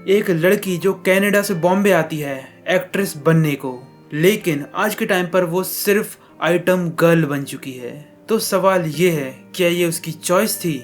एक लड़की जो कनाडा से बॉम्बे आती है एक्ट्रेस बनने को, लेकिन आज के टाइम पर वो सिर्फ आइटम गर्ल बन चुकी है। तो सवाल ये है, क्या ये उसकी चॉइस थी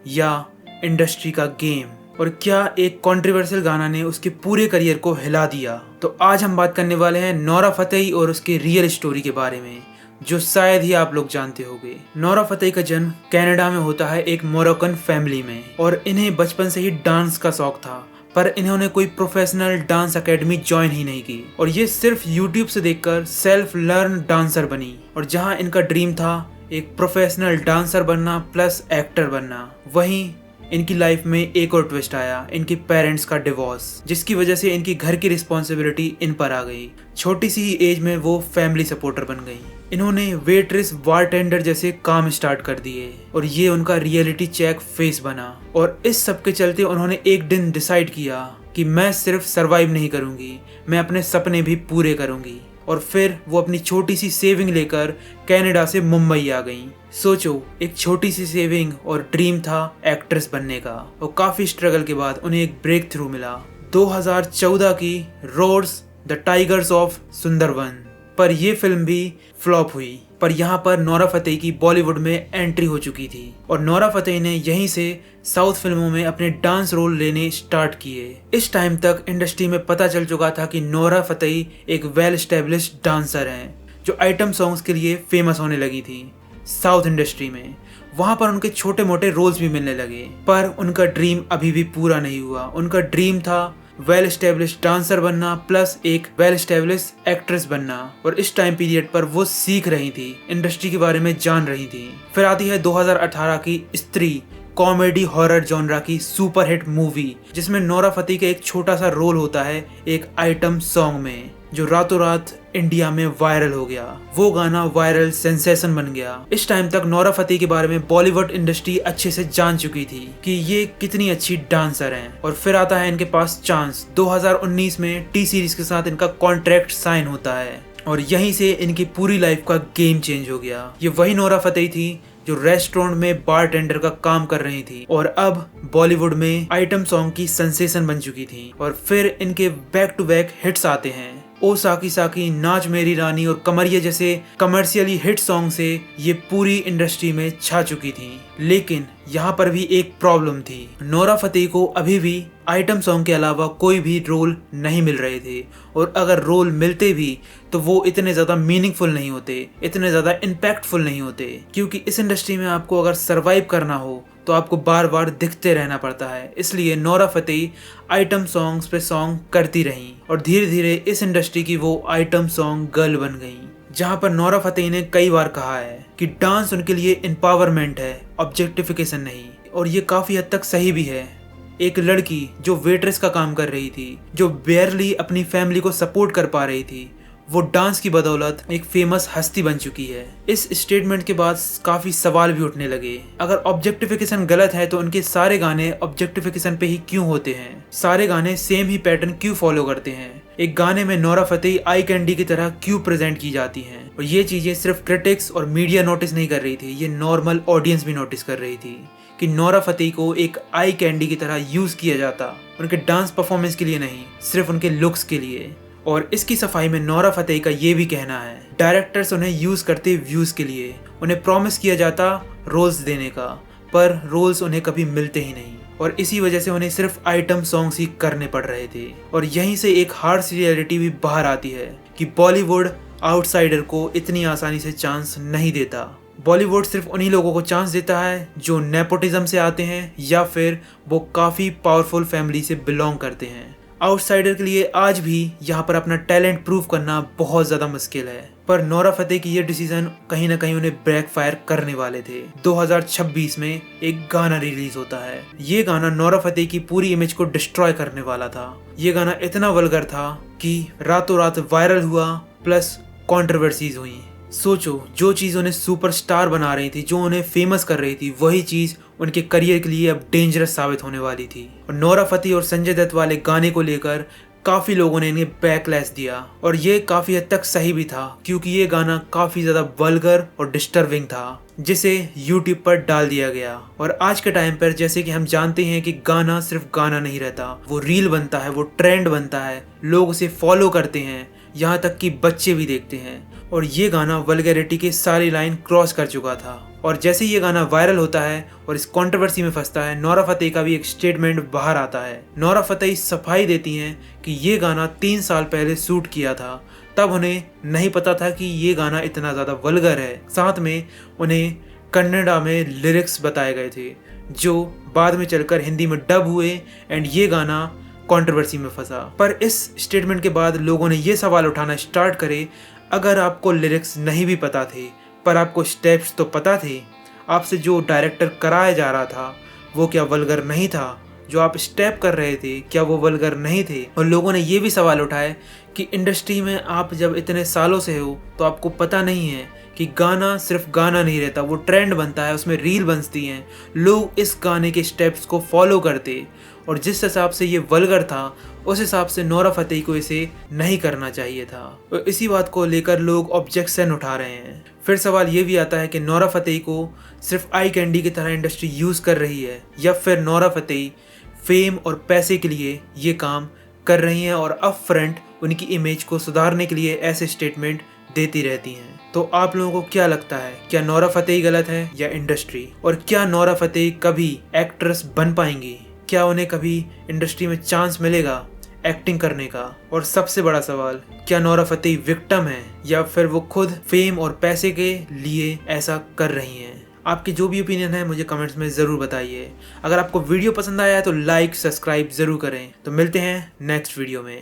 या इंडस्ट्री का गेम, और क्या एक कंट्रोवर्शियल गाना ने उसके पूरे करियर को हिला दिया। तो आज हम बात करने वाले हैं नोरा फतेही और उसके रियल स्टोरी के बारे में, जो शायद ही आप लोग जानते होंगे। नोरा फतेही का जन्म कनाडा में होता है एक मोरक्कन फैमिली में, और इन्हें बचपन से ही डांस का शौक था, पर इन्होंने कोई प्रोफेशनल डांस एकेडमी ज्वाइन ही नहीं की, और ये सिर्फ यूट्यूब से देखकर सेल्फ लर्न डांसर बनी। और जहां इनका ड्रीम था एक प्रोफेशनल डांसर बनना प्लस एक्टर बनना, वहीं इनकी लाइफ में एक और ट्विस्ट आया, इनके पेरेंट्स का डिवोर्स, जिसकी वजह से इनकी घर की रिस्पॉन्सिबिलिटी इन पर आ गई। छोटी सी ही एज में वो फैमिली सपोर्टर बन गई। इन्होंने वेट्रेस, बारटेंडर जैसे काम स्टार्ट कर दिए, और ये उनका रियलिटी चेक फेस बना। और इस सब के चलते उन्होंने एक दिन डिसाइड किया कि मैं सिर्फ सरवाइव नहीं करूंगी, मैं अपने सपने भी पूरे करूंगी। और फिर वो अपनी छोटी सी सेविंग लेकर कनाडा से मुंबई आ गई। सोचो, एक छोटी सी सेविंग और ड्रीम था एक्ट्रेस बनने का, और काफी स्ट्रगल के बाद उन्हें एक ब्रेक थ्रू मिला 2014 की roars the tigers of Sundarban पर। यह फिल्म भी फ्लॉप हुई, पर यहाँ पर नोरा फतेही की बॉलीवुड में एंट्री हो चुकी थी, और नोरा फतेही ने यहीं से साउथ फिल्मों में अपने डांस रोल लेने स्टार्ट किए। इस टाइम तक इंडस्ट्री में पता चल चुका था कि नोरा फतेही एक वेल एस्टेब्लिश्ड डांसर हैं, जो आइटम सॉन्ग्स के लिए फेमस होने लगी थी साउथ इंडस्ट्री में। वहां पर उनके छोटे मोटे रोल्स भी मिलने लगे, पर उनका ड्रीम अभी भी पूरा नहीं हुआ। उनका ड्रीम था वेल एस्टेब्लिश्ड डांसर बनना प्लस एक वेल एस्टेब्लिश्ड एक्ट्रेस बनना, और इस टाइम पीरियड पर वो सीख रही थी, इंडस्ट्री के बारे में जान रही थी। फिर आती है 2018 की स्त्री कॉमेडी हॉरर जॉनरा की सुपर हिट मूवी, जिसमें नोरा फतेही का एक छोटा सा रोल होता है एक आइटम सॉन्ग में, जो रातों रात इंडिया में वायरल हो गया। वो गाना वायरल सेंसेशन बन गया। इस टाइम तक नोरा फतेही के बारे में बॉलीवुड इंडस्ट्री अच्छे से जान चुकी थी कि ये कितनी अच्छी डांसर हैं। और फिर आता है इनके पास चांस। 2019 में टी सीरीज के साथ इनका कॉन्ट्रैक्ट साइन होता है, और यहीं से इनकी पूरी लाइफ का गेम चेंज हो गया। ये वही नोरा फतेही थी जो रेस्टोरेंट में बारटेंडर का काम कर रही थी, और अब बॉलीवुड में आइटम सॉन्ग की सेंसेशन बन चुकी थी। और फिर इनके बैक टू बैक हिट्स आते हैं। ओ साकी साकी, नाच मेरी रानी और कमरिया जैसे कमर्शियली हिट सॉन्ग से ये पूरी इंडस्ट्री में छा चुकी थी। लेकिन यहाँ पर भी एक प्रॉब्लम थी, नोरा फतेही को अभी भी आइटम सॉन्ग के अलावा कोई भी रोल नहीं मिल रहे थे, और अगर रोल मिलते भी तो वो इतने ज़्यादा मीनिंगफुल नहीं होते, इतने ज़्यादा इम्पैक्टफुल नहीं होते। क्योंकि इस इंडस्ट्री में आपको अगर सरवाइव करना हो तो आपको बार बार दिखते रहना पड़ता है। इसलिए नोरा फतेही आइटम सॉन्ग्स पे सॉन्ग करती रहीं, और धीरे धीरे इस इंडस्ट्री की वो आइटम सॉन्ग गर्ल बन गई। जहाँ पर नोरा फतेही ने कई बार कहा है कि डांस उनके लिए एम्पावरमेंट है, ऑब्जेक्टिफिकेशन नहीं। और ये काफ़ी हद तक सही भी है। एक लड़की जो वेट्रेस का काम कर रही थी, जो बेयरली अपनी फैमिली को सपोर्ट कर पा रही थी, वो डांस की बदौलत एक फेमस हस्ती बन चुकी है। इस स्टेटमेंट के बाद काफी सवाल भी उठने लगे। अगर ऑब्जेक्टिफिकेशन गलत है तो उनके सारे गाने ऑब्जेक्टिफिकेशन पे ही क्यों होते हैं? सारे गाने सेम ही पैटर्न क्यों फॉलो करते हैं? एक गाने में नोरा फतेही आई कैंडी की तरह क्यों प्रेजेंट की जाती हैं? और ये चीजें सिर्फ क्रिटिक्स और मीडिया नोटिस नहीं कर रही थी, ये नॉर्मल ऑडियंस भी नोटिस कर रही थी कि नोरा फतेही को एक आई कैंडी की तरह यूज किया जाता, उनके डांस परफॉर्मेंस के लिए नहीं, सिर्फ उनके लुक्स के लिए। और इसकी सफाई में नोरा फतेही का ये भी कहना है, डायरेक्टर्स उन्हें यूज करते व्यूज के लिए, उन्हें प्रॉमिस किया जाता रोल्स देने का, पर रोल्स उन्हें कभी मिलते ही नहीं, और इसी वजह से उन्हें सिर्फ आइटम सॉन्ग्स ही करने पड़ रहे थे। और यहीं से एक हार्श रियलिटी भी बाहर आती है कि बॉलीवुड आउटसाइडर को इतनी आसानी से चांस नहीं देता। बॉलीवुड सिर्फ उन्हीं लोगों को चांस देता है जो नेपोटिज्म से आते हैं, या फिर वो काफी पावरफुल फैमिली से बिलोंग करते हैं। आउटसाइडर के लिए आज भी यहाँ पर अपना टैलेंट प्रूव करना बहुत ज्यादा मुश्किल है, पर नोरा फतेही की ये डिसीजन कहीं ना कहीं उन्हें बैकफायर करने वाले थे। 2026 में एक गाना रिलीज होता है। ये गाना नोरा फतेही की पूरी इमेज को डिस्ट्रॉय करने वाला था। ये गाना इतना वल्गर था कि रातों रात वायरल हुआ, प्लस कंट्रोवर्सीज हुई। सोचो, जो चीज़ उन्हें सुपरस्टार बना रही थी, जो उन्हें फेमस कर रही थी, वही चीज़ उनके करियर के लिए अब डेंजरस साबित होने वाली थी। और नोरा फतेही और संजय दत्त वाले गाने को लेकर काफी लोगों ने इन्हें बैकलैश दिया और ये काफी हद तक सही भी था, क्योंकि ये गाना काफी ज्यादा वल्गर और डिस्टर्बिंग था जिसे YouTube पर डाल दिया गया। और आज के टाइम पर जैसे कि हम जानते हैं कि गाना सिर्फ गाना नहीं रहता, वो रील बनता है, वो ट्रेंड बनता है, लोग उसे फॉलो करते हैं, यहाँ तक कि बच्चे भी देखते हैं। और ये गाना वल्गैरिटी के सारी लाइन क्रॉस कर चुका था। और जैसे ये गाना वायरल होता है और इस कंट्रोवर्सी में फंसता है, नोरा फतेही का भी एक स्टेटमेंट बाहर आता है। नोरा फतेही सफाई देती हैं कि ये गाना 3 साल पहले शूट किया था, तब उन्हें नहीं पता था कि ये गाना इतना ज़्यादा वल्गर है। साथ में उन्हें कन्नड़ा में लिरिक्स बताए गए थे जो बाद में चलकर हिंदी में डब हुए एंड ये गाना कंट्रोवर्सी में फंसा। पर इस स्टेटमेंट के बाद लोगों ने ये सवाल उठाना स्टार्ट करे, अगर आपको लिरिक्स नहीं भी पता थे पर आपको स्टेप्स तो पता थे, आपसे जो डायरेक्टर कराया जा रहा था वो क्या वल्गर नहीं था? जो आप स्टेप कर रहे थे क्या वो वल्गर नहीं थे? और लोगों ने ये भी सवाल उठाए कि इंडस्ट्री में आप जब इतने सालों से हो तो आपको पता नहीं है कि गाना सिर्फ गाना नहीं रहता, वो ट्रेंड बनता है, उसमें रील बनती हैं, लोग इस गाने के स्टेप्स को फॉलो करते, और जिस हिसाब से ये वल्गर था उस हिसाब से नोरा फतेही को इसे नहीं करना चाहिए था। और इसी बात को लेकर लोग ऑब्जेक्शन उठा रहे हैं। फिर सवाल ये भी आता है कि नोरा फतेही को सिर्फ आई कैंडी की तरह इंडस्ट्री यूज़ कर रही है या फिर नोरा फतेही फेम और पैसे के लिए ये काम कर रही हैं और अप फ्रंट उनकी इमेज को सुधारने के लिए ऐसे स्टेटमेंट देती रहती हैं। तो आप लोगों को क्या लगता है, क्या नोरा फतेही गलत है या इंडस्ट्री? और क्या नोरा फतेही कभी एक्ट्रेस बन पाएंगी? क्या उन्हें कभी इंडस्ट्री में चांस मिलेगा एक्टिंग करने का? और सबसे बड़ा सवाल, क्या नोरा फतेही विक्टिम है या फिर वो खुद फेम और पैसे के लिए ऐसा कर रही हैं? आपकी जो भी ओपिनियन है मुझे कमेंट्स में ज़रूर बताइए। अगर आपको वीडियो पसंद आया है तो लाइक सब्सक्राइब ज़रूर करें। तो मिलते हैं नेक्स्ट वीडियो में।